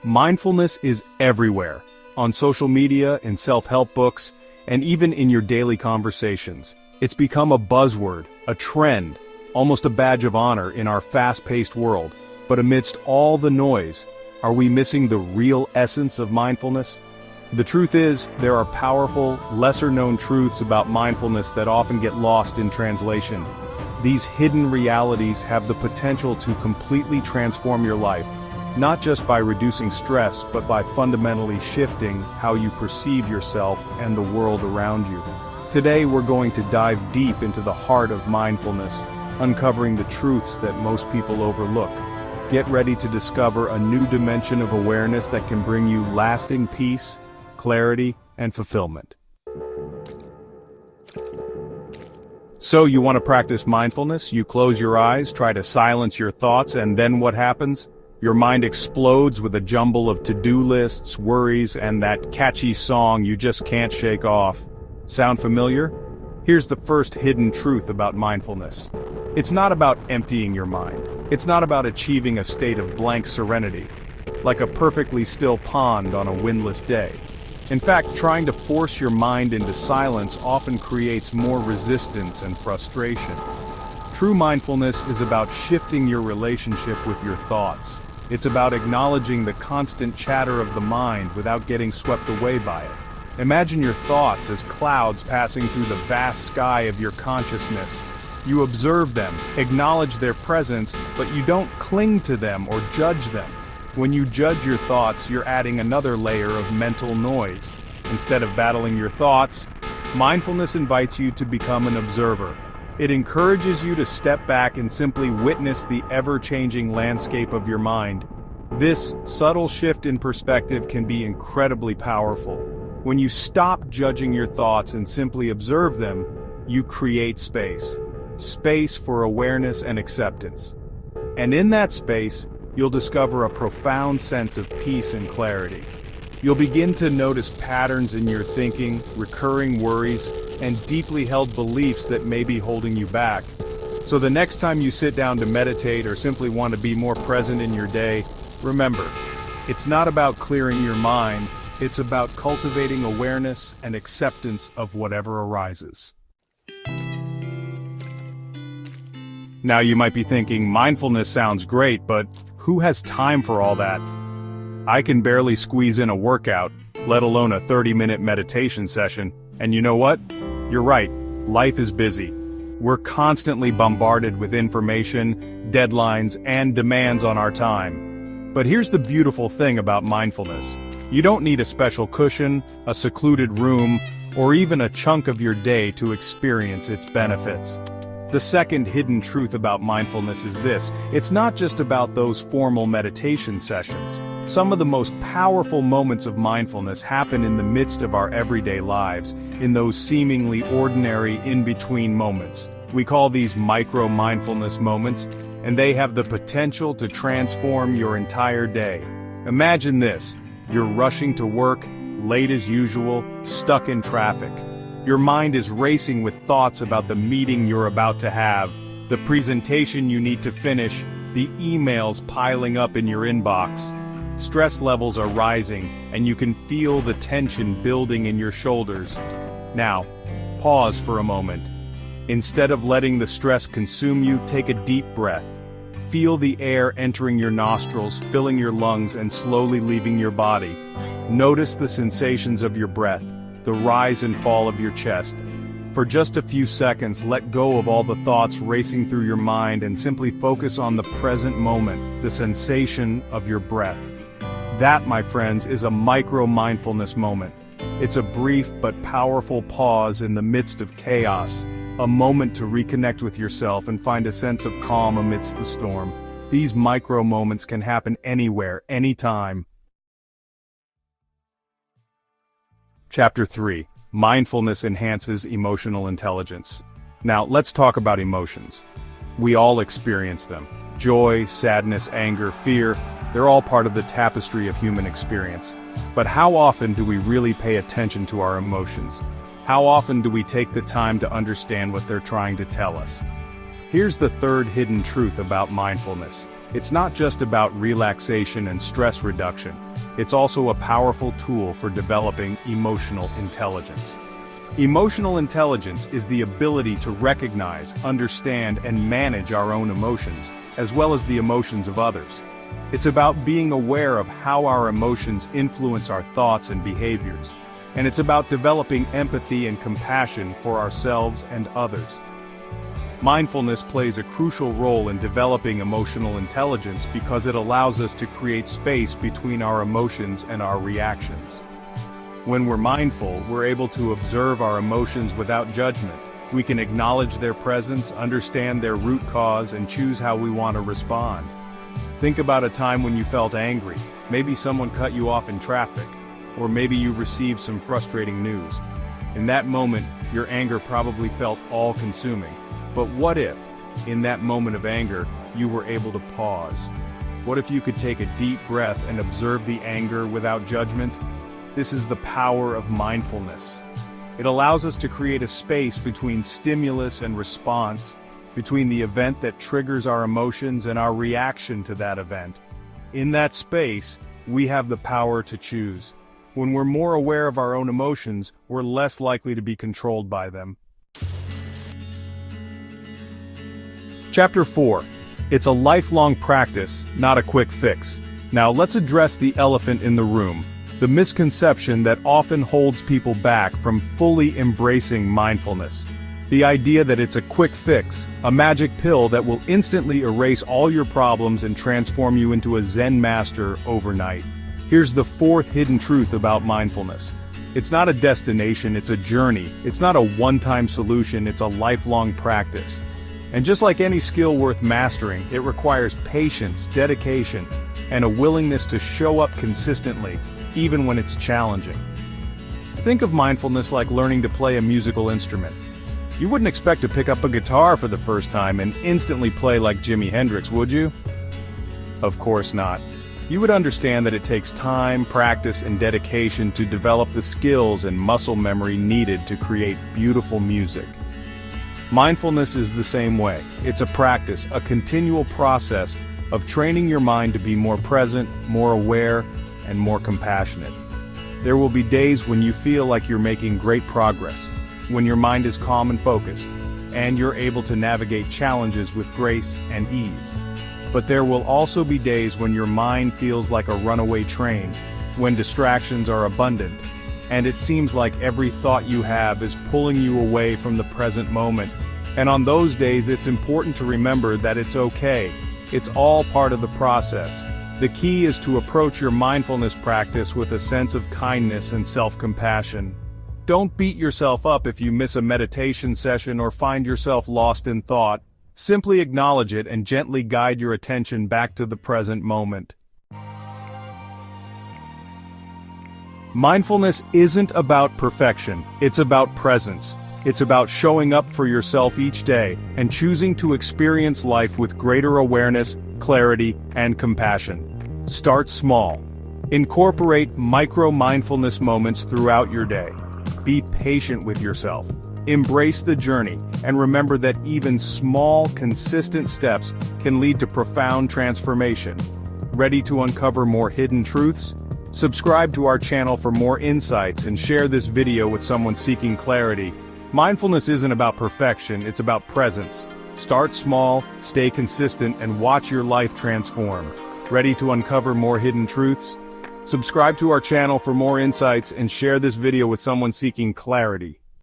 Mindfulness is everywhere, on social media, in self-help books, and even in your daily conversations. It's become a buzzword, a trend, almost a badge of honor in our fast-paced world. But amidst all the noise, are we missing the real essence of mindfulness? The truth is, there are powerful, lesser-known truths about mindfulness that often get lost in translation. These hidden realities have the potential to completely transform your life, not just by reducing stress, but by fundamentally shifting how you perceive yourself and the world around you. Today we're going to dive deep into the heart of mindfulness, uncovering the truths that most people overlook. Get ready to discover a new dimension of awareness that can bring you lasting peace, clarity, and fulfillment. So you want to practice mindfulness? You close your eyes, try to silence your thoughts, and then what happens? Your mind explodes with a jumble of to-do lists, worries, and that catchy song you just can't shake off. Sound familiar? Here's the first hidden truth about mindfulness. It's not about emptying your mind. It's not about achieving a state of blank serenity, like a perfectly still pond on a windless day. In fact, trying to force your mind into silence often creates more resistance and frustration. True mindfulness is about shifting your relationship with your thoughts. It's about acknowledging the constant chatter of the mind without getting swept away by it. Imagine your thoughts as clouds passing through the vast sky of your consciousness. You observe them, acknowledge their presence, but you don't cling to them or judge them. When you judge your thoughts, you're adding another layer of mental noise. Instead of battling your thoughts, mindfulness invites you to become an observer. It encourages you to step back and simply witness the ever-changing landscape of your mind. This subtle shift in perspective can be incredibly powerful. When you stop judging your thoughts and simply observe them, you create space. Space for awareness and acceptance. And in that space, you'll discover a profound sense of peace and clarity. You'll begin to notice patterns in your thinking, recurring worries, and deeply held beliefs that may be holding you back. So the next time you sit down to meditate or simply want to be more present in your day, remember, it's not about clearing your mind, it's about cultivating awareness and acceptance of whatever arises. Now you might be thinking, mindfulness sounds great, but who has time for all that? I can barely squeeze in a workout, let alone a 30-minute meditation session. And you know what? You're right, life is busy. We're constantly bombarded with information, deadlines, and demands on our time. But here's the beautiful thing about mindfulness. You don't need a special cushion, a secluded room, or even a chunk of your day to experience its benefits. The second hidden truth about mindfulness is this: it's not just about those formal meditation sessions. Some of the most powerful moments of mindfulness happen in the midst of our everyday lives, in those seemingly ordinary in-between moments. We call these micro-mindfulness moments, and they have the potential to transform your entire day. Imagine this: you're rushing to work, late as usual, stuck in traffic. Your mind is racing with thoughts about the meeting you're about to have, the presentation you need to finish, the emails piling up in your inbox. Stress levels are rising, and you can feel the tension building in your shoulders. Now, pause for a moment. Instead of letting the stress consume you, take a deep breath. Feel the air entering your nostrils, filling your lungs, and slowly leaving your body. Notice the sensations of your breath, the rise and fall of your chest. For just a few seconds, let go of all the thoughts racing through your mind and simply focus on the present moment, the sensation of your breath. That, my friends, is a micro-mindfulness moment. It's a brief but powerful pause in the midst of chaos, a moment to reconnect with yourself and find a sense of calm amidst the storm. These micro-moments can happen anywhere, anytime. Chapter 3. Mindfulness enhances emotional intelligence. Now, let's talk about emotions. We all experience them. Joy, sadness, anger, fear, they're all part of the tapestry of human experience. But how often do we really pay attention to our emotions? How often do we take the time to understand what they're trying to tell us? Here's the third hidden truth about mindfulness. It's not just about relaxation and stress reduction, it's also a powerful tool for developing emotional intelligence. Emotional intelligence is the ability to recognize, understand, and manage our own emotions, as well as the emotions of others. It's about being aware of how our emotions influence our thoughts and behaviors, and it's about developing empathy and compassion for ourselves and others. Mindfulness plays a crucial role in developing emotional intelligence because it allows us to create space between our emotions and our reactions. When we're mindful, we're able to observe our emotions without judgment. We can acknowledge their presence, understand their root cause, and choose how we want to respond. Think about a time when you felt angry. Maybe someone cut you off in traffic, or maybe you received some frustrating news. In that moment, your anger probably felt all-consuming. But what if, in that moment of anger, you were able to pause? What if you could take a deep breath and observe the anger without judgment? This is the power of mindfulness. It allows us to create a space between stimulus and response, between the event that triggers our emotions and our reaction to that event. In that space, we have the power to choose. When we're more aware of our own emotions, we're less likely to be controlled by them. Chapter 4. It's a lifelong practice, not a quick fix. Now let's address the elephant in the room, the misconception that often holds people back from fully embracing mindfulness. The idea that it's a quick fix, a magic pill that will instantly erase all your problems and transform you into a Zen master overnight. Here's the fourth hidden truth about mindfulness. It's not a destination, it's a journey. It's not a one-time solution, it's a lifelong practice. And just like any skill worth mastering, it requires patience, dedication, and a willingness to show up consistently, even when it's challenging. Think of mindfulness like learning to play a musical instrument. You wouldn't expect to pick up a guitar for the first time and instantly play like Jimi Hendrix, would you? Of course not. You would understand that it takes time, practice, and dedication to develop the skills and muscle memory needed to create beautiful music. Mindfulness is the same way. It's a practice, a continual process of training your mind to be more present, more aware, and more compassionate. There will be days when you feel like you're making great progress, when your mind is calm and focused, and you're able to navigate challenges with grace and ease. But there will also be days when your mind feels like a runaway train, when distractions are abundant, and it seems like every thought you have is pulling you away from the present moment. And on those days, it's important to remember that it's okay. It's all part of the process. The key is to approach your mindfulness practice with a sense of kindness and self-compassion. Don't beat yourself up if you miss a meditation session or find yourself lost in thought. Simply acknowledge it and gently guide your attention back to the present moment. Mindfulness isn't about perfection, it's about presence. It's about showing up for yourself each day and choosing to experience life with greater awareness, clarity, and compassion. Start small. Incorporate micro-mindfulness moments throughout your day. Be patient with yourself. Embrace the journey, and remember that even small, consistent steps can lead to profound transformation. Ready to uncover more hidden truths? Subscribe to our channel for more insights and share this video with someone seeking clarity. Mindfulness isn't about perfection, it's about presence. Start small, stay consistent, and watch your life transform. Ready to uncover more hidden truths? Subscribe to our channel for more insights and share this video with someone seeking clarity.